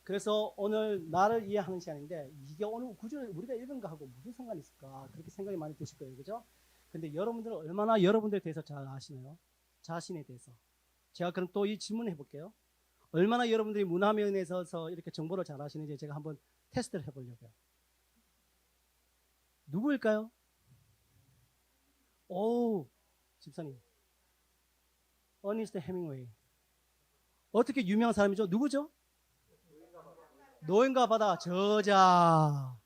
그래서 오늘 나를 이해하는 시간인데 이게 오늘 구절을 우리가 읽은 거하고 무슨 상관이 있을까 그렇게 생각이 많이 드실 거예요. 그죠? 근데 여러분들은 얼마나 여러분들에 대해서 잘 아시나요? 자신에 대해서. 제가 그럼 또 이 질문을 해볼게요. 얼마나 여러분들이 문화면에 있어서 이렇게 정보를 잘 아시는지 제가 한번 테스트를 해보려고요. 누구일까요? 오, 집사님. 어니스트 해밍웨이. 어떻게 유명한 사람이죠? 누구죠? 노인과 바다 저자.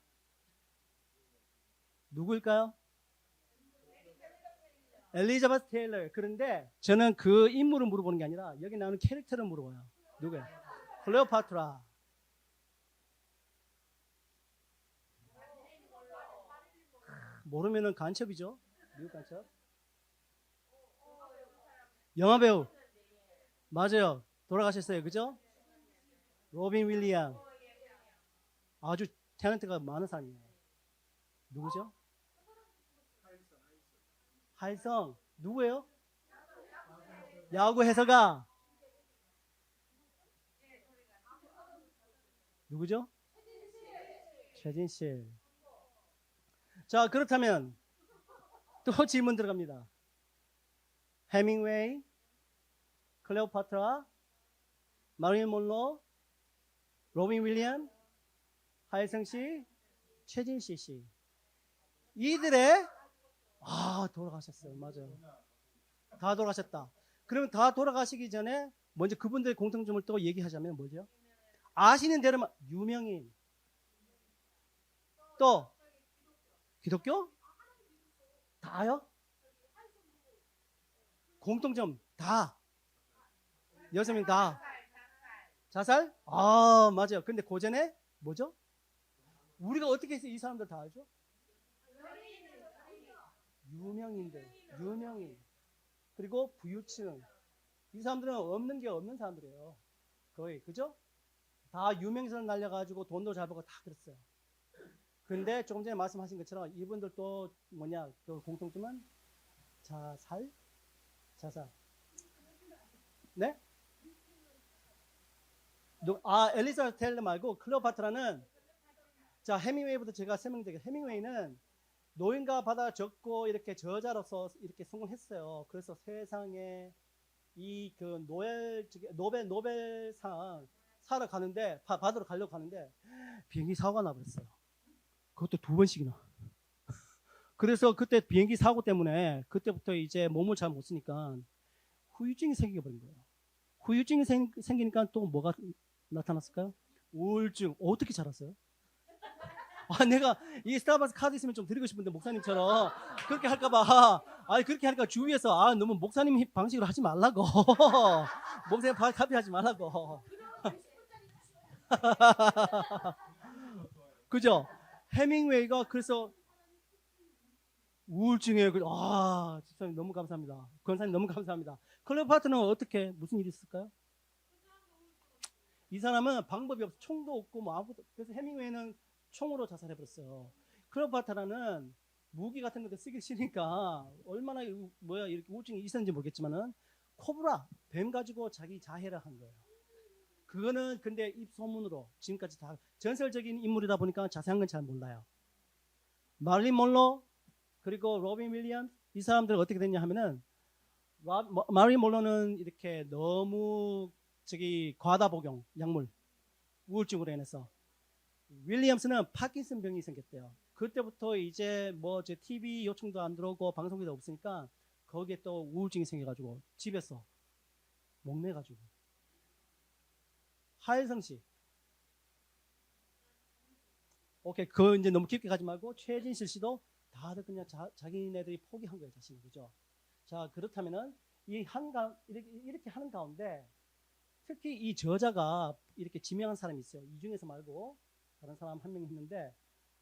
누구일까요? 엘리자베스 테일러. 그런데 저는 그 인물을 물어보는 게 아니라 여기 나오는 캐릭터를 물어봐요. 누구예요? 클레오파트라. 모르면은 간첩이죠. 미국 간첩. 영화 배우. 맞아요. 돌아가셨어요. 그죠? 로빈 윌리엄. 아주 탤런트가 많은 사람이에요. 누구죠? 하이성. 누구예요? 야구 해설가. 누구죠? 최진실. 자, 그렇다면 또 질문 들어갑니다. 해밍웨이, 클레오파트라, 마릴린 monroe, 로빈 윌리엄, 하이성 씨, 최진실 씨. 이들의 돌아가셨어요. 맞아요. 다 돌아가셨다. 그러면 다 돌아가시기 전에 먼저 그분들의 공통점을 또 얘기하자면 뭐죠? 아시는 대로만 유명인. 또 기독교? 다요? 공통점 다. 6명 다. 자살? 아, 맞아요. 근데 그 전에 뭐죠? 우리가 어떻게 해서 이 사람들 다 알죠? 유명인들, 유명인. 그리고 부유층. 이 사람들은 없는 게 없는 사람들이에요. 거의. 그죠? 다 유명세를 날려가지고 돈도 잘 벌고 다 그랬어요. 근데 조금 전에 말씀하신 것처럼 이분들도 뭐냐, 그 공통점은 자살? 자살. 네? 엘리자베스 테일러 말고 클레오파트라는 자, 해밍웨이부터 제가 설명드릴게요. 해밍웨이는 노인과 바다 적고 이렇게 저자로서 이렇게 성공했어요. 그래서 세상에 이 그 노벨상 사러 가는데 받으러 가려고 가는데 비행기 사고가 나버렸어요. 그것도 2번씩이나. 그래서 그때 비행기 사고 때문에 그때부터 이제 몸을 잘 못 쓰니까 후유증이 생겨버린 거예요. 후유증이 생기니까 또 뭐가 나타났을까요? 우울증. 어떻게 잘았어요? 내가 이 스타벅스 카드 있으면 좀 드리고 싶은데 목사님처럼 그렇게 할까봐 그렇게 하니까 주위에서 너무 목사님 방식으로 하지 말라고 목사님 카피하지 말라고 그죠? 해밍웨이가 그래서 우울증에 집사님 너무 감사합니다. 권사님 너무 감사합니다. 클레오파트는 어떻게 무슨 일이 있을까요? 이 사람은 방법이 없어. 총도 없고 뭐 아무것도. 그래서 해밍웨이는 총으로 자살해버렸어요. 클레오파트라는 무기 같은 것도 쓰기 싫으니까 얼마나 이렇게 우울증이 있었는지 모르겠지만은 코브라 뱀 가지고 자기 자해를 한 거예요. 그거는 근데 입소문으로 지금까지 다 전설적인 인물이다 보니까 자세한 건 잘 몰라요. 마릴린 monroe 그리고 로빈 윌리엄스 이 사람들은 어떻게 됐냐 하면은 마릴린 monroe는 이렇게 너무 과다 복용 약물 우울증으로 인해서 윌리엄스는 파킨슨 병이 생겼대요. 그때부터 이제 제 TV 요청도 안 들어오고 방송국도 없으니까 거기에 또 우울증이 생겨가지고 집에서 목매가지고. 하일성 씨. 오케이. 그거 이제 너무 깊게 가지 말고 최진실 씨도 다들 그냥 자기네들이 포기한 거예요. 자신이. 그죠? 자, 그렇다면은 이렇게 하는 가운데 특히 이 저자가 이렇게 지명한 사람이 있어요. 이 중에서 말고 다른 사람 한 명 있는데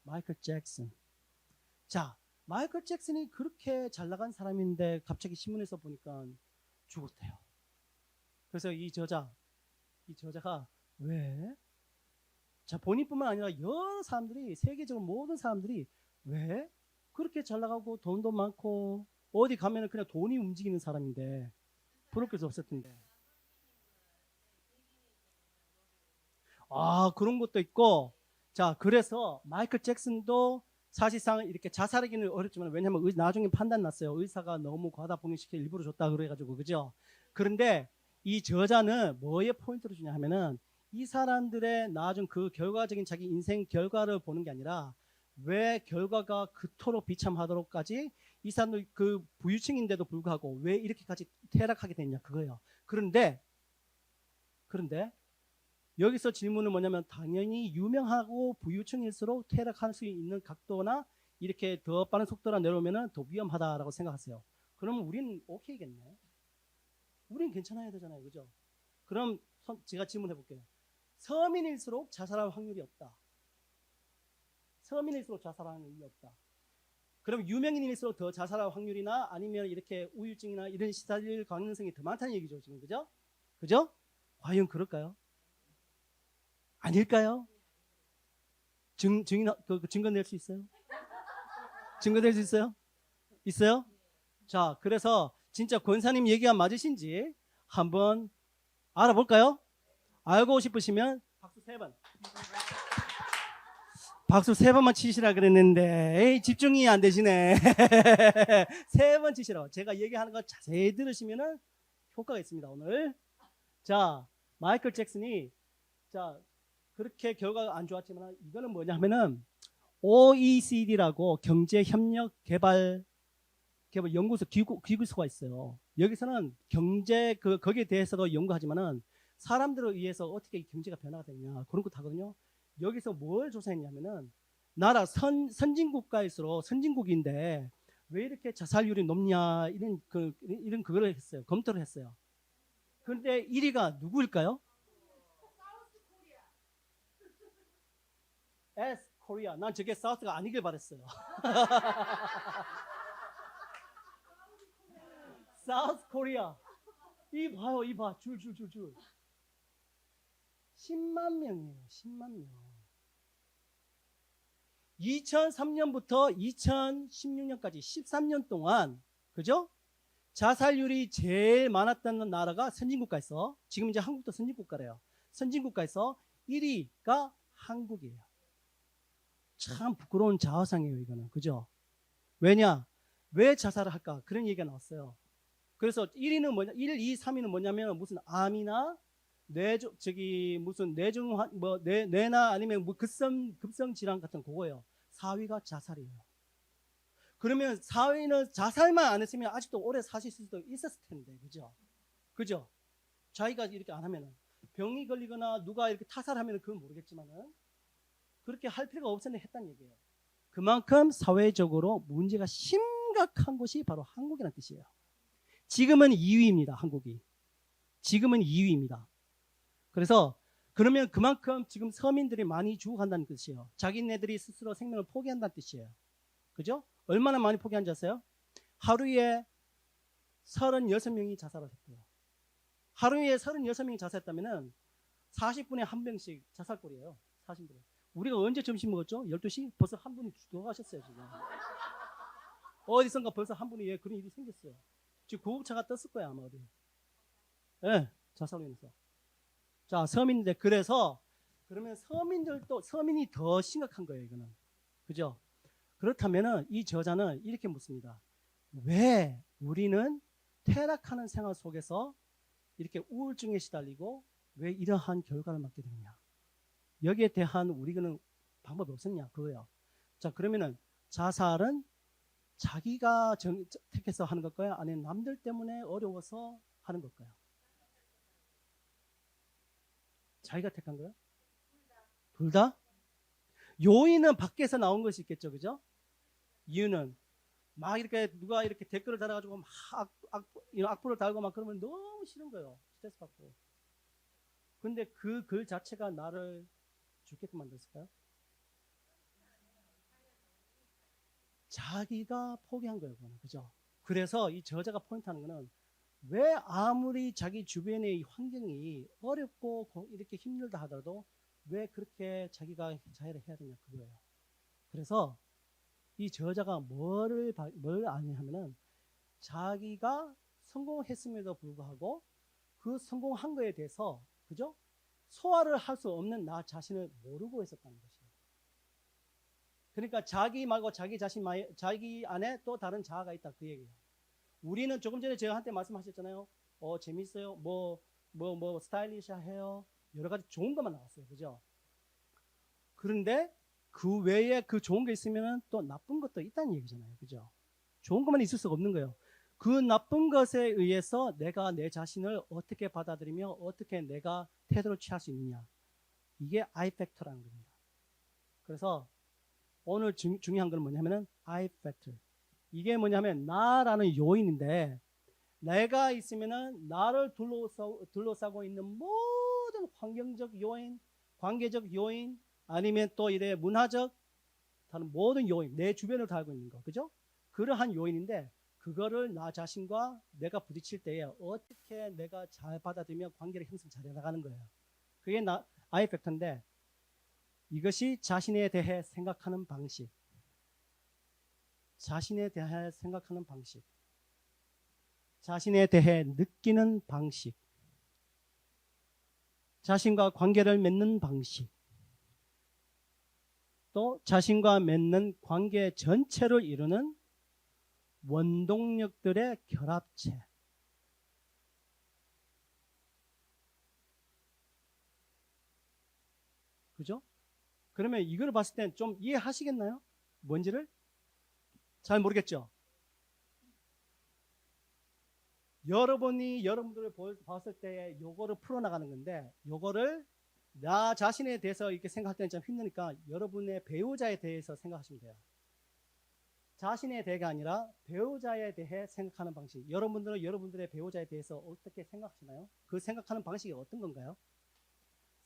마이클 잭슨. 자, 마이클 잭슨이 그렇게 잘 나간 사람인데 갑자기 신문에서 보니까 죽었대요. 그래서 이 저자가 왜? 자, 본인뿐만 아니라 여러 사람들이 세계적으로 모든 사람들이 왜 그렇게 잘 나가고 돈도 많고 어디 가면은 그냥 돈이 움직이는 사람인데 부를 것도 없을 텐데. 그런 것도 있고. 자, 그래서 마이클 잭슨도 사실상 이렇게 자살하기는 어렵지만, 왜냐하면 나중에 판단 났어요. 의사가 너무 과다 봉인시켜 일부러 줬다 그래가지고, 그죠? 그런데 이 저자는 뭐에 포인트를 주냐 하면은, 이 사람들의 나중 그 결과적인 자기 인생 결과를 보는 게 아니라, 왜 결과가 그토록 비참하도록까지 이 사람들 그 부유층인데도 불구하고 왜 이렇게까지 퇴락하게 됐냐, 그거예요. 그런데 여기서 질문은 뭐냐면, 당연히 유명하고 부유층일수록 퇴락할 수 있는 각도나 이렇게 더 빠른 속도로 내려오면 더 위험하다라고 생각하세요. 그러면 우리는 오케이겠네. 우리는 괜찮아야 되잖아요, 그죠? 그럼 제가 질문해 볼게요. 서민일수록 자살할 확률이 없다. 서민일수록 자살할 확률이 없다. 그럼 유명인일수록 더 자살할 확률이나 아니면 이렇게 우울증이나 이런 시달릴 가능성이 더 많다는 얘기죠, 지금, 그죠? 그죠? 과연 그럴까요? 아닐까요? 증거 낼 수 있어요? 증거 낼 수 있어요? 있어요? 자, 그래서 진짜 권사님 얘기가 맞으신지 한번 알아볼까요? 알고 싶으시면 박수 3번. 박수 3번만 치시라 그랬는데, 에이, 집중이 안 되시네. 3번 치시라고. 제가 얘기하는 거 자세히 들으시면 효과가 있습니다, 오늘. 자, 마이클 잭슨이, 자, 그렇게 결과가 안 좋았지만, 이거는 뭐냐면은, OECD라고 경제협력개발 연구소, 기구소가 있어요. 여기서는 거기에 대해서도 연구하지만은, 사람들에 의해서 어떻게 경제가 변화가 되느냐, 그런 것도 하거든요. 여기서 뭘 조사했냐면은, 나라 선진국가일수록 선진국인데 왜 이렇게 자살률이 높냐, 이런 그거를 했어요. 검토를 했어요. 그런데 1위가 누구일까요? S 코리아. 난 저게 사우스가 아니길 바랬어요. 사우스 코리아. 이 봐요, 이 봐. 줄. 10만 명이에요. 10만 명. 2003년부터 2016년까지 13년 동안, 그죠? 자살률이 제일 많았던 나라가 선진국가에서, 지금 이제 한국도 선진국가래요. 선진국가에서 1위가 한국이에요. 참 부끄러운 자화상이에요, 이거는. 그죠? 왜냐? 왜 자살을 할까? 그런 얘기가 나왔어요. 그래서 1위는 뭐냐? 1, 2, 3위는 뭐냐면 무슨 암이나 무슨 뇌나 아니면 뭐 급성 질환 같은 그거예요. 4위가 자살이에요. 그러면 4위는 자살만 안 했으면 아직도 오래 사실 수도 있었을 텐데, 그죠? 자기가 이렇게 안 하면은 병이 걸리거나 누가 이렇게 타살하면 그건 모르겠지만은 그렇게 할 필요가 없었는데 했다는 얘기예요. 그만큼 사회적으로 문제가 심각한 것이 바로 한국이라는 뜻이에요. 지금은 2위입니다, 한국이. 지금은 2위입니다. 그래서 그러면 그만큼 지금 서민들이 많이 죽어간다는 뜻이에요. 자기네들이 스스로 생명을 포기한다는 뜻이에요. 그죠? 얼마나 많이 포기한지 아세요? 하루에 36명이 자살을 했대요. 하루에 36명이 자살했다면 40분에 한 명씩 자살골이에요. 40분에. 우리가 언제 점심 먹었죠? 12시? 벌써 한 분이 죽어가셨어요, 지금. 어디선가 벌써 한 분이 그런 일이 생겼어요. 지금 구급차가 떴을 거야, 아마 어디. 네, 자살로 인해서. 자, 서민인데, 그래서, 그러면 서민이 더 심각한 거예요, 이거는. 그죠? 그렇다면은, 이 저자는 이렇게 묻습니다. 왜 우리는 퇴락하는 생활 속에서 이렇게 우울증에 시달리고 왜 이러한 결과를 맞게 되느냐? 여기에 대한 우리는 방법이 없었냐? 그거예요. 자, 그러면은, 자살은 자기가 택해서 하는 걸까요? 아니면 남들 때문에 어려워서 하는 걸까요? 자기가 택한 거예요? 둘 다? 요인은 밖에서 나온 것이 있겠죠, 그죠? 이유는 막 이렇게 누가 이렇게 댓글을 달아가지고 막 악플을 달고 막 그러면 너무 싫은 거예요. 스트레스 받고. 근데 그 글 자체가 나를 죽게끔 만들었을까요? 자기가 포기한 거예요, 그거는. 그죠? 그래서 이 저자가 포인트하는 거는 왜 아무리 자기 주변의 환경이 어렵고 이렇게 힘들다 하더라도 왜 그렇게 자기가 자해를 해야 되냐, 그거예요. 그래서 이 저자가 뭘 아냐면은 자기가 성공했음에도 불구하고 그 성공한 거에 대해서, 그죠? 소화를 할 수 없는 나 자신을 모르고 있었다는 것이에요. 그러니까 자기 말고 자기 자신, 자기 안에 또 다른 자아가 있다 그 얘기예요. 우리는 조금 전에 제가 한때 말씀하셨잖아요. 재밌어요. 스타일리시해요. 여러 가지 좋은 것만 나왔어요. 그죠? 그런데 그 외에 그 좋은 게 있으면 또 나쁜 것도 있다는 얘기잖아요. 그죠? 좋은 것만 있을 수가 없는 거예요. 그 나쁜 것에 의해서 내가 내 자신을 어떻게 받아들이며 어떻게 내가 태도를 취할 수 있느냐. 이게 I 팩터라는 겁니다. 그래서 오늘 중요한 건 뭐냐면은 I 팩터. 이게 뭐냐면 나라는 요인인데 내가 있으면은 나를 둘러싸고 있는 모든 환경적 요인, 관계적 요인, 아니면 또 이래 문화적 다른 모든 요인, 내 주변을 다 알고 있는 거, 그죠? 그러한 요인인데 그거를 나 자신과 내가 부딪힐 때에 어떻게 내가 잘 받아들이며 관계를 형성 잘 해나가는 거예요. 그게 I 팩터인데 이것이 자신에 대해 생각하는 방식, 자신에 대해 생각하는 방식, 자신에 대해 느끼는 방식, 자신과 관계를 맺는 방식, 또 자신과 맺는 관계 전체를 이루는 원동력들의 결합체. 그죠? 그러면 이걸 봤을 땐 좀 이해하시겠나요? 뭔지를? 잘 모르겠죠? 여러분들을 봤을 때 요거를 풀어나가는 건데 요거를 나 자신에 대해서 이렇게 생각할 때는 좀 힘드니까 여러분의 배우자에 대해서 생각하시면 돼요. 자신에 대해가 아니라 배우자에 대해 생각하는 방식. 여러분들은 여러분들의 배우자에 대해서 어떻게 생각하시나요? 그 생각하는 방식이 어떤 건가요?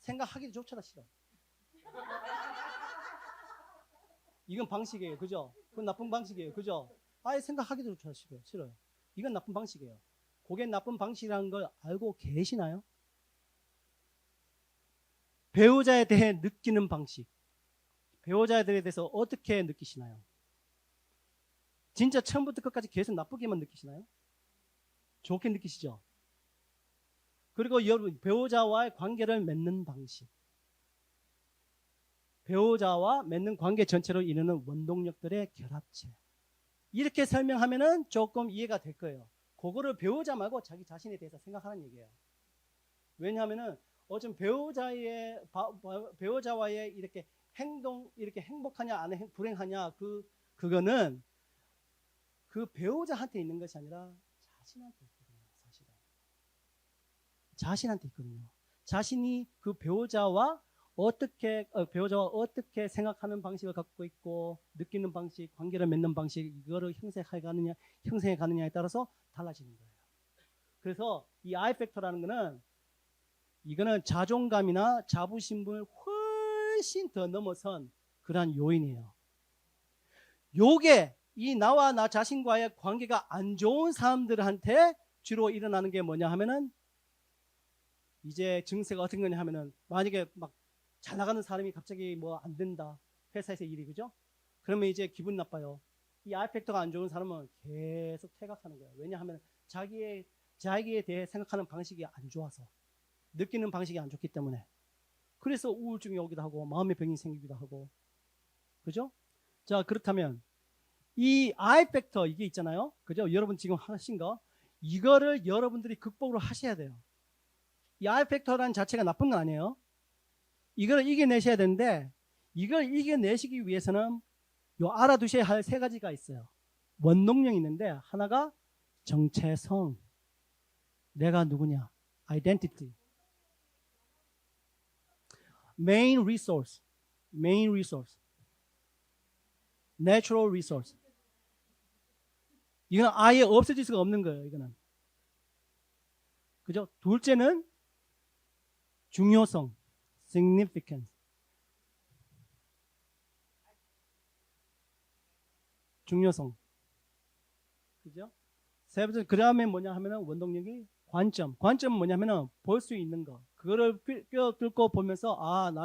생각하기도 조차도 싫어. 이건 방식이에요. 그죠? 그건 나쁜 방식이에요. 그죠? 아예 생각하기도 조차도 싫어요. 이건 나쁜 방식이에요. 그게 나쁜 방식이라는 걸 알고 계시나요? 배우자에 대해 느끼는 방식. 배우자에 대해서 어떻게 느끼시나요? 진짜 처음부터 끝까지 계속 나쁘게만 느끼시나요? 좋게 느끼시죠? 그리고 여러분 배우자와의 관계를 맺는 방식. 배우자와 맺는 관계 전체로 이루는 원동력들의 결합체. 이렇게 설명하면은 조금 이해가 될 거예요. 그거를 배우자 말고 자기 자신에 대해서 생각하는 얘기예요. 왜냐하면은 어쩜 배우자와의 이렇게 행복하냐 안 불행하냐 그거는 그 배우자한테 있는 것이 아니라 자신한테 있거든요. 사실은 자신한테 있거든요. 자신이 그 배우자와 어떻게 생각하는 방식을 갖고 있고 느끼는 방식, 관계를 맺는 방식 이거를 형성해 가느냐에 따라서 달라지는 거예요. 그래서 이 I 팩터라는 거는 이거는 자존감이나 자부심을 훨씬 더 넘어선 그러한 요인이에요. 요게 이 나와 나 자신과의 관계가 안 좋은 사람들한테 주로 일어나는 게 뭐냐 하면은 이제 증세가 어떤 거냐 하면은 만약에 막 잘 나가는 사람이 갑자기 뭐 안 된다. 회사에서 일이 그죠? 그러면 이제 기분 나빠요. 이 I 팩터가 안 좋은 사람은 계속 퇴각하는 거예요. 왜냐하면 자기에 대해 생각하는 방식이 안 좋아서 느끼는 방식이 안 좋기 때문에 그래서 우울증이 오기도 하고 마음의 병이 생기기도 하고 그죠? 자 그렇다면 이 I 팩터 이게 있잖아요. 그죠? 여러분 지금 하신 거 이거를 여러분들이 극복을 하셔야 돼요. 이 I 팩터라는 자체가 나쁜 건 아니에요. 이걸 이겨내셔야 되는데 이걸 이겨내시기 위해서는 알아두셔야 할 세 가지가 있어요. 원동력이 있는데 하나가 정체성, 내가 누구냐, identity, main resource, natural resource. 이건 아예 없어질 수가 없는 거예요. 이거는 그죠? 둘째는 중요성, significance. 중요성. 그죠? 세 번째, 그 다음에 뭐냐 하면은 원동력이 관점. 관점은 뭐냐면은 볼 수 있는 거. 그거를 꿰뚫고 보면서,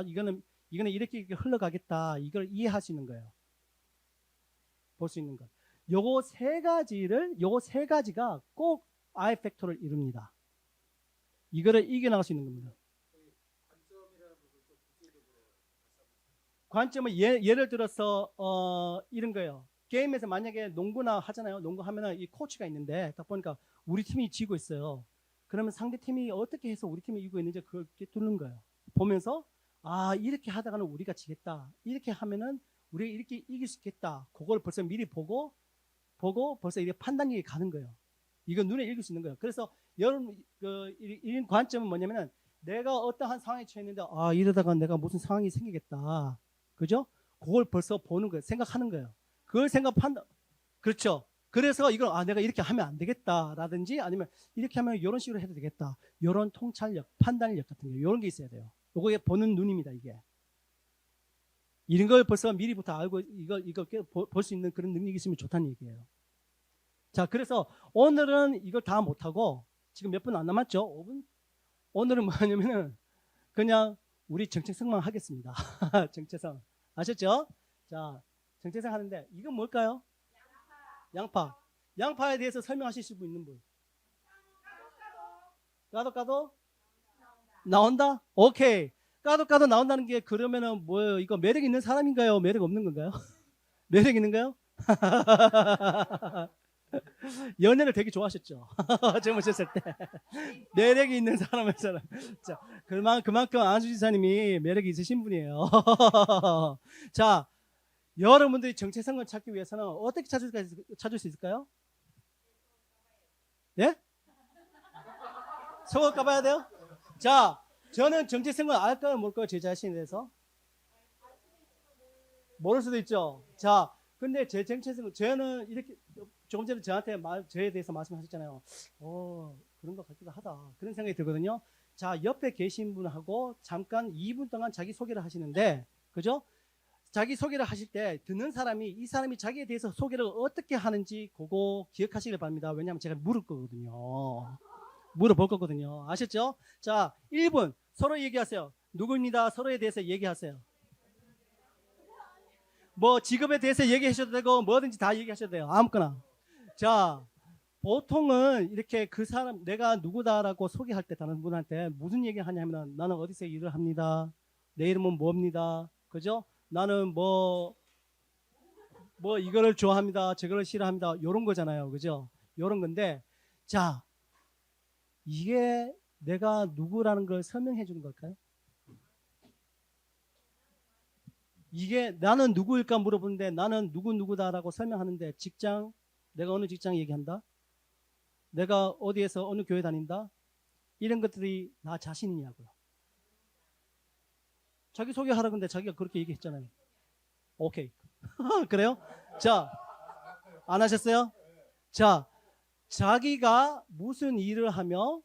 이거는 이렇게 흘러가겠다. 이걸 이해할 수 있는 거예요. 볼 수 있는 것. 요거 세 가지가 꼭 I 팩터를 이룹니다. 이거를 이겨나갈 수 있는 겁니다. 관점은 예를 들어서 이런 거예요. 게임에서 만약에 농구나 하잖아요. 농구 하면은 이 코치가 있는데 딱 보니까 우리 팀이 지고 있어요. 그러면 상대 팀이 어떻게 해서 우리 팀이 이기고 있는지 그걸 뚫는 거예요. 보면서 아 이렇게 하다가는 우리가 지겠다. 이렇게 하면은 우리가 이렇게 이길 수 있겠다. 그걸 벌써 미리 보고 벌써 이게 판단력이 가는 거예요. 이거 눈에 읽을 수 있는 거예요. 그래서 여러분 이런 관점은 뭐냐면은 내가 어떠한 상황에 처했는데 아 이러다가 내가 무슨 상황이 생기겠다. 그죠? 그걸 벌써 보는 거예요. 생각하는 거예요. 그걸 생각한다. 그렇죠. 그래서 이걸 아 내가 이렇게 하면 안 되겠다라든지 아니면 이렇게 하면 이런 식으로 해도 되겠다. 이런 통찰력, 판단력 같은 게 이런 게 있어야 돼요. 요거에 보는 눈입니다. 이게. 이런 걸 벌써 미리부터 알고 이걸 볼 수 있는 그런 능력이 있으면 좋다는 얘기예요. 자, 그래서 오늘은 이걸 다 못하고 지금 몇 분 안 남았죠? 5분? 오늘은 뭐냐면은 그냥 우리 정체성만 하겠습니다. 정체성. 아셨죠? 자, 정체성 하는데 이건 뭘까요? 양파. 양파에 대해서 설명하실 분 있는 분? 까도 나온다? 오케이. 까도 나온다는 게 그러면은 뭐예요? 이거 매력 있는 사람인가요? 매력 없는 건가요? 매력 있는가요? 연애를 되게 좋아하셨죠? 젊으셨을 때. 매력이 있는 사람이잖아요. 자, 그만큼 안수 지사님이 매력이 있으신 분이에요. 자, 여러분들이 정체성을 찾기 위해서는 어떻게 찾을 수 있을까요? 예? 속을 까봐야 돼요? 자, 저는 정체성을 알까요? 뭘까요? 제 자신에 대해서? 모를 수도 있죠. 자, 근데 제 정체성은 저는 이렇게 조금 전에 저한테 저에 대해서 말씀하셨잖아요. 그런 것 같기도 하다. 그런 생각이 들거든요. 자, 옆에 계신 분하고 잠깐 2분 동안 자기 소개를 하시는데, 그죠? 자기 소개를 하실 때 듣는 사람이 이 사람이 자기에 대해서 소개를 어떻게 하는지 그거 기억하시길 바랍니다. 왜냐하면 제가 물을 거거든요. 물어볼 거거든요. 아셨죠? 자, 1분 서로 얘기하세요. 누구입니다. 서로에 대해서 얘기하세요. 뭐 직업에 대해서 얘기하셔도 되고 뭐든지 다 얘기하셔도 돼요. 아무거나. 자, 보통은 이렇게 그 사람 내가 누구다라고 소개할 때 다른 분한테 무슨 얘기 하냐면 나는 어디서 일을 합니다. 내 이름은 뭡니다. 그죠? 나는 뭐 이거를 좋아합니다. 저거를 싫어합니다. 요런 거잖아요. 그죠? 요런 건데 자, 이게 내가 누구라는 걸 설명해 주는 걸까요? 이게 나는 누구일까 물어보는데 나는 누구다라고 설명하는데 직장, 내가 어느 직장 얘기한다? 내가 어디에서 어느 교회 다닌다? 이런 것들이 나 자신이냐고요. 자기 소개하라고 했는데 자기가 그렇게 얘기했잖아요. 오케이. 그래요? 자, 안 하셨어요? 자, 자기가 무슨 일을 하며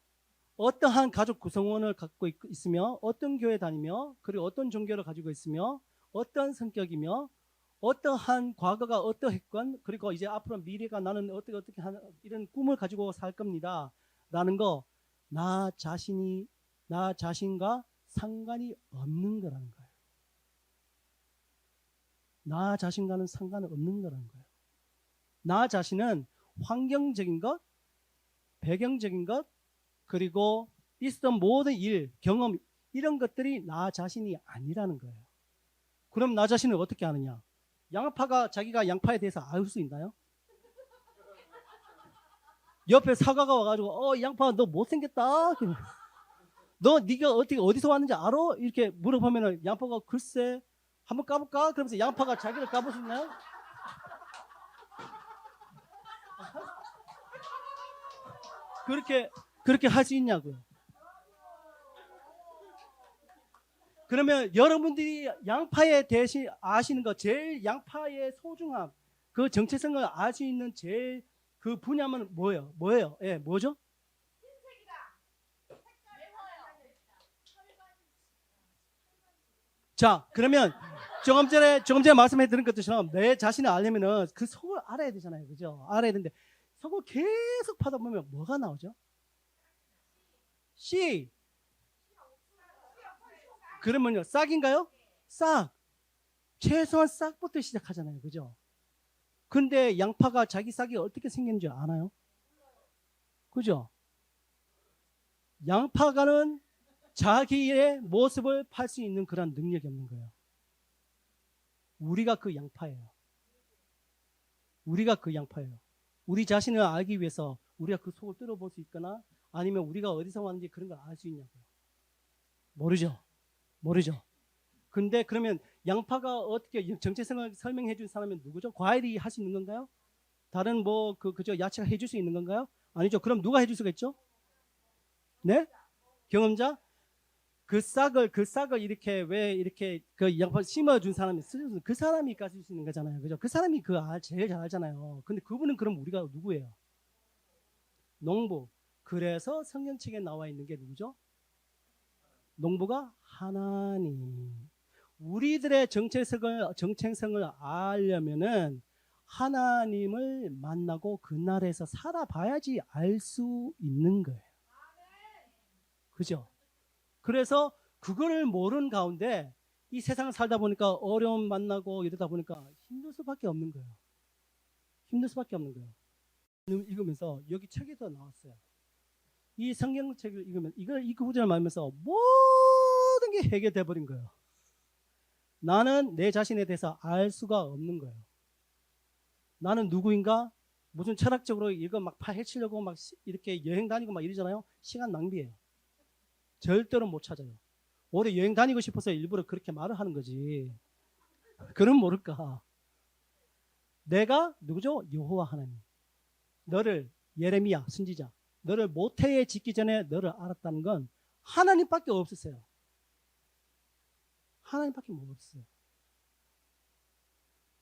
어떠한 가족 구성원을 갖고 있으며 어떤 교회 다니며 그리고 어떤 종교를 가지고 있으며 어떤 성격이며 어떠한 과거가 어떠했건 그리고 이제 앞으로 미래가 나는 어떻게 하는 이런 꿈을 가지고 살 겁니다 라는 거 나 자신과 상관이 없는 거라는 거예요. 나 자신과는 상관은 없는 거라는 거예요. 나 자신은 환경적인 것, 배경적인 것, 그리고 있었던 모든 일, 경험 이런 것들이 나 자신이 아니라는 거예요. 그럼 나 자신을 어떻게 아느냐? 양파가 자기가 양파에 대해서 알 수 있나요? 옆에 사과가 와가지고 양파 너 못생겼다. 너 네가 어디서 왔는지 알아? 이렇게 물어보면은 양파가 글쎄 한번 까볼까? 그러면서 양파가 자기를 까볼 수 있나요? 그렇게 할 수 있냐고요. 그러면 여러분들이 양파에 대해 아시는 거 제일 양파의 소중함 그 정체성을 알 수 있는 제일 그 분야는 뭐예요? 예, 뭐죠? 자, 그러면 조금 전에 말씀해 드린 것처럼 내 자신을 알려면은 그 속을 알아야 되잖아요. 그죠? 알아야 되는데 속을 계속 파다 보면 뭐가 나오죠? C. 그러면요, 싹인가요? 싹. 최소한 싹부터 시작하잖아요. 그죠? 근데 양파가 자기 싹이 어떻게 생겼는지 아나요? 그죠? 양파가는 자기의 모습을 팔 수 있는 그런 능력이 없는 거예요. 우리가 그 양파예요. 우리가 그 양파예요. 우리 자신을 알기 위해서 우리가 그 속을 뚫어볼 수 있거나 아니면 우리가 어디서 왔는지 그런 걸 알 수 있냐고요. 모르죠. 근데 그러면 양파가 어떻게 정체성을 설명해 준 사람은 누구죠? 과일이 할 수 있는 건가요? 다른 그저 야채가 해줄 수 있는 건가요? 아니죠. 그럼 누가 해줄 수가 있죠? 네? 경험자? 그 싹을 이렇게 왜 이렇게 그 양파 심어준 사람이 그 사람이 가질 수 있는 거잖아요. 그죠? 그 사람이 제일 잘 알잖아요. 근데 그분은 그럼 우리가 누구예요? 농부. 그래서 성경책에 나와 있는 게 누구죠? 농부가 하나님. 우리들의 정체성을 알려면은 하나님을 만나고 그 나라에서 살아봐야지 알 수 있는 거예요. 그죠? 그래서 그거를 모르는 가운데 이 세상을 살다 보니까 어려움 만나고 이러다 보니까 힘들 수밖에 없는 거예요. 읽으면서 여기 책에도 나왔어요. 이 성경책을 읽으면 이 구절을 말하면서 모든 게 해결돼 버린 거예요. 나는 내 자신에 대해서 알 수가 없는 거예요. 나는 누구인가? 무슨 철학적으로 이거 막 파헤치려고 막 이렇게 여행 다니고 막 이러잖아요. 시간 낭비예요. 절대로 못 찾아요. 올해 여행 다니고 싶어서 일부러 그렇게 말을 하는 거지. 그럼 모를까? 내가 누구죠? 여호와 하나님. 너를 예레미야 선지자. 너를 모태에 짓기 전에 너를 알았다는 건 하나님밖에 없었어요. 하나님밖에 없었어요.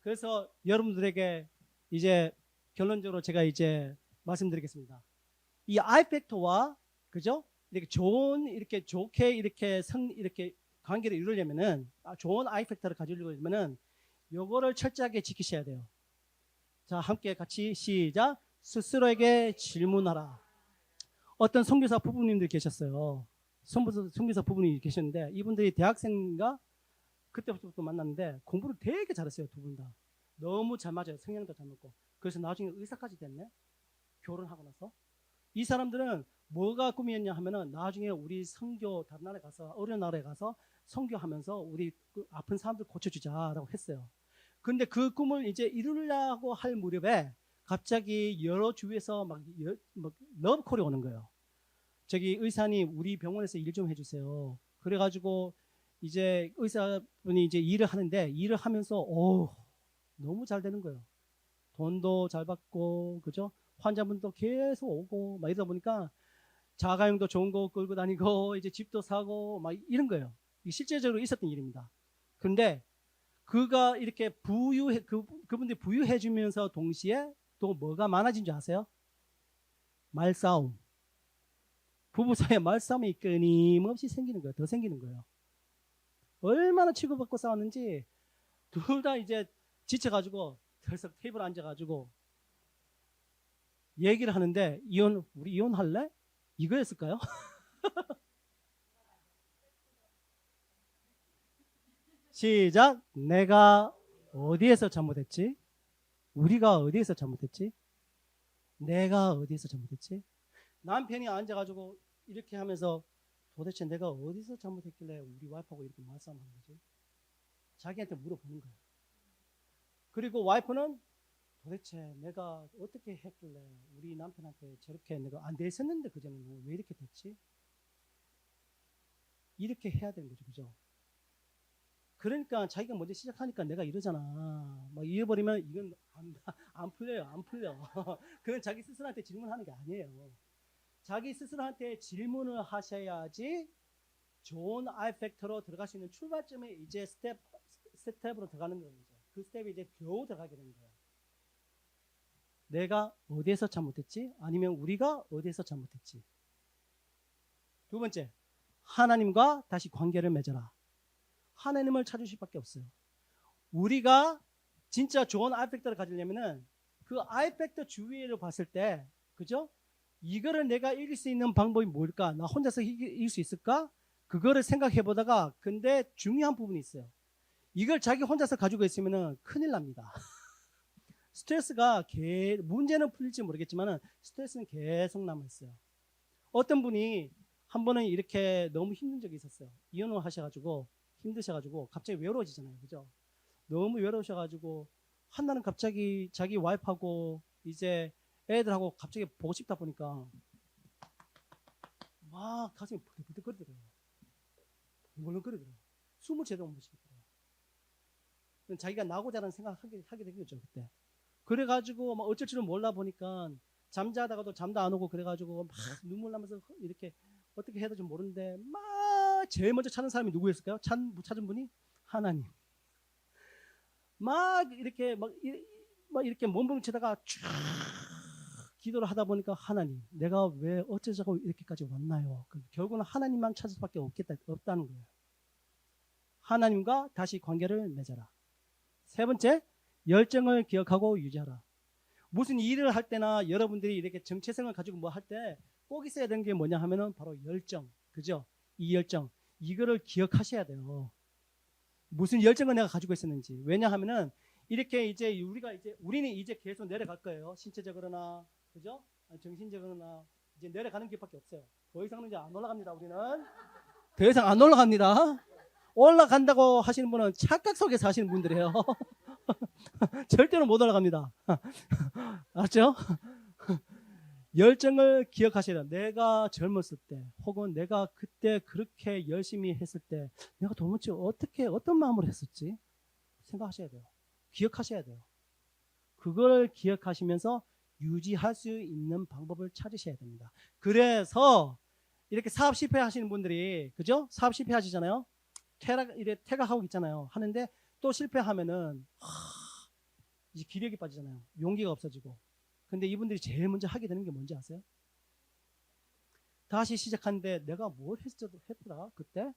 그래서 여러분들에게 이제 결론적으로 제가 이제 말씀드리겠습니다. 이 아이팩터와 그죠? 이렇게 좋게 이렇게 관계를 이루려면은 좋은 아이팩터를 가지려면은 요거를 철저하게 지키셔야 돼요. 자, 함께 같이 시작. 스스로에게 질문하라. 어떤 선교사 부부님들 계셨어요. 선교사 부부님이 계셨는데 이분들이 대학생인가 그때부터 만났는데 공부를 되게 잘했어요. 두 분 다. 너무 잘 맞아요. 성향도 잘 맞고. 그래서 나중에 의사까지 됐네. 결혼하고 나서. 이 사람들은 뭐가 꿈이었냐 하면은 나중에 우리 선교 다른 나라에 가서 어려운 나라에 가서 선교하면서 우리 그 아픈 사람들 고쳐주자라고 했어요. 근데 그 꿈을 이제 이루려고 할 무렵에 갑자기 여러 주위에서 막 러브콜이 오는 거예요. 저기 의사님 우리 병원에서 일 좀 해주세요. 그래가지고 이제 의사분이 이제 일을 하는데 일을 하면서 너무 잘 되는 거예요. 돈도 잘 받고 그죠? 환자분도 계속 오고 막 이러다 보니까 자가용도 좋은 거 끌고 다니고 이제 집도 사고 막 이런 거예요. 이게 실제적으로 있었던 일입니다. 그런데 그가 이렇게 그분들이 부유해 주면서 동시에 또 뭐가 많아진 줄 아세요? 말싸움. 부부 사이에 말싸움이 끊임없이 생기는 거예요. 더 생기는 거예요. 얼마나 치고받고 싸웠는지 둘 다 이제 지쳐가지고 덜썩 테이블에 앉아가지고 얘기를 하는데 우리 이혼할래? 이거였을까요? 시작. 내가 어디에서 잘못했지? 우리가 어디에서 잘못했지? 내가 어디에서 잘못했지? 남편이 앉아가지고 이렇게 하면서 도대체 내가 어디서 잘못했길래 우리 와이프하고 이렇게 말싸움하는 거지? 자기한테 물어보는 거예요. 그리고 와이프는 도대체 내가 어떻게 했길래 우리 남편한테 저렇게 내가 안 됐었는데 그전에는 왜 이렇게 됐지? 이렇게 해야 되는 거죠. 그죠? 그러니까 자기가 먼저 시작하니까 내가 이러잖아. 막 이래버리면 이건 안 풀려요. 안 풀려. 그건 자기 스스로한테 질문하는 게 아니에요. 자기 스스로한테 질문을 하셔야지 좋은 아이팩터로 들어갈 수 있는 출발점에 이제 스텝으로 들어가는 거예요. 그 스텝에 이제 겨우 들어가게 되는 거예요. 내가 어디에서 잘못했지? 아니면 우리가 어디에서 잘못했지? 두 번째, 하나님과 다시 관계를 맺어라. 하나님을 찾을 수밖에 없어요. 우리가 진짜 좋은 아이팩터를 가지려면은 그 아이팩터 주위를 봤을 때, 그죠? 이거를 내가 이길 수 있는 방법이 뭘까? 나 혼자서 이길 수 있을까? 그거를 생각해 보다가, 근데 중요한 부분이 있어요. 이걸 자기 혼자서 가지고 있으면은 큰일 납니다. 스트레스가 문제는 풀릴지 모르겠지만 스트레스는 계속 남아있어요. 어떤 분이 한 번은 이렇게 너무 힘든 적이 있었어요. 이혼을 하셔가지고 힘드셔가지고 갑자기 외로워지잖아요. 그죠? 너무 외로우셔가지고 한나는 갑자기 자기 와이프하고 이제 애들하고 갑자기 보고 싶다 보니까 막 가슴이 부들부들거리더래요. 물렁거리더래요. 숨을 제대로 못 쉬겠더래요. 자기가 나고자라는 생각을 하게 된 거죠 그때. 그래가지고 막 어쩔 줄은 몰라 보니까 잠자다가도 잠도 안 오고 그래가지고 막 눈물 나면서 이렇게 어떻게 해야 될지 모르는데 막 제일 먼저 찾는 사람이 누구였을까요? 찾은 분이 하나님. 막 이렇게 몸부림치다가 쭉 기도를 하다 보니까 하나님, 내가 왜 어쩌자고 이렇게까지 왔나요? 결국은 하나님만 찾을 수밖에 없다는 거예요. 하나님과 다시 관계를 맺어라. 세 번째, 열정을 기억하고 유지하라. 무슨 일을 할 때나 여러분들이 이렇게 정체성을 가지고 뭐 할 때 꼭 있어야 되는 게 뭐냐 하면은 바로 열정. 그죠? 이 열정. 이거를 기억하셔야 돼요. 무슨 열정을 내가 가지고 있었는지. 왜냐하면은 이렇게 이제 우리는 이제 계속 내려갈 거예요. 신체적으로나, 그죠? 정신적으로나 이제 내려가는 길밖에 없어요. 더 이상은 이제 안 올라갑니다. 우리는 더 이상 안 올라갑니다. 올라간다고 하시는 분은 착각 속에서 하시는 분들이에요. 절대로 못 올라갑니다. 알았죠? 열정을 기억하셔야 돼요. 내가 젊었을 때 혹은 내가 그때 그렇게 열심히 했을 때 내가 도대체 어떤 마음으로 했었지? 생각하셔야 돼요. 기억하셔야 돼요. 그걸 기억하시면서 유지할 수 있는 방법을 찾으셔야 됩니다. 그래서 이렇게 사업 실패하시는 분들이, 그죠? 사업 실패하시잖아요. 퇴각하고 있잖아요. 하는데 또 실패하면은 이제 기력이 빠지잖아요. 용기가 없어지고. 근데 이분들이 제일 먼저 하게 되는 게 뭔지 아세요? 다시 시작하는데 내가 뭘 했더라 그때?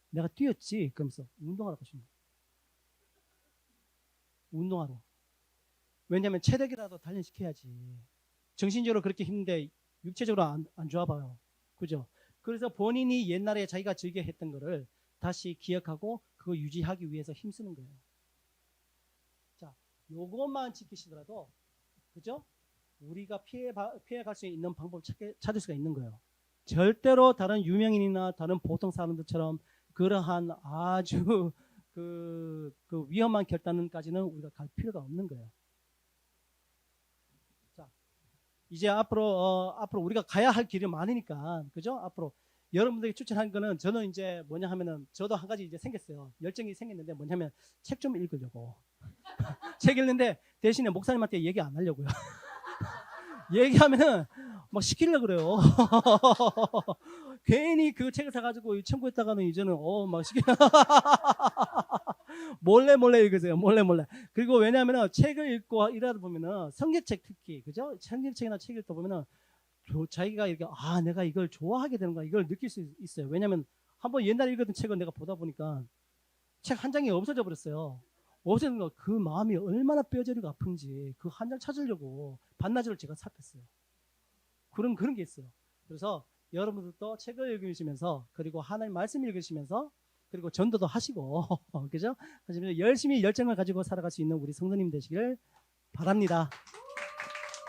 내가 뛰었지. 그러면서 운동하러 가시는 거예요. 운동하러. 왜냐하면 체력이라도 단련시켜야지. 정신적으로 그렇게 힘든데 육체적으로 안 좋아 봐요. 그죠? 그래서 본인이 옛날에 자기가 즐겨 했던 거를 다시 기억하고 그거 유지하기 위해서 힘쓰는 거예요. 자, 요것만 지키시더라도, 그죠? 우리가 피해갈 수 있는 방법을 찾을 수가 있는 거예요. 절대로 다른 유명인이나 다른 보통 사람들처럼 그러한 아주 그 위험한 결단까지는 우리가 갈 필요가 없는 거예요. 자, 이제 앞으로 우리가 가야 할 길이 많으니까, 그죠? 앞으로 여러분들이 추천한 거는 저는 이제 뭐냐 하면은 저도 한 가지 이제 생겼어요. 열정이 생겼는데 뭐냐면 책 좀 읽으려고. 책 읽는데 대신에 목사님한테 얘기 안 하려고요. 얘기하면은 막 시키려고 그래요. 괜히 그 책을 사가지고 청구했다가는 이제는 막 몰래 읽으세요. 몰래. 그리고 왜냐하면은 책을 읽고 이러다 보면은 성경책 특히, 그죠? 성경책이나 책 읽다 보면은 자기가 이렇게 내가 이걸 좋아하게 되는가 이걸 느낄 수 있어요. 왜냐하면 한번 옛날에 읽었던 책을 내가 보다 보니까 책 한 장이 없어져 버렸어요. 없어진 거 그 마음이 얼마나 뼈저리고 아픈지 그 한 장 찾으려고 반나절을 제가 살폈어요. 그런 게 있어요. 그래서 여러분들도 책을 읽으시면서 그리고 하나님 말씀 읽으시면서 그리고 전도도 하시고 그죠? 하시면서 열심히 열정을 가지고 살아갈 수 있는 우리 성도님 되시길 바랍니다.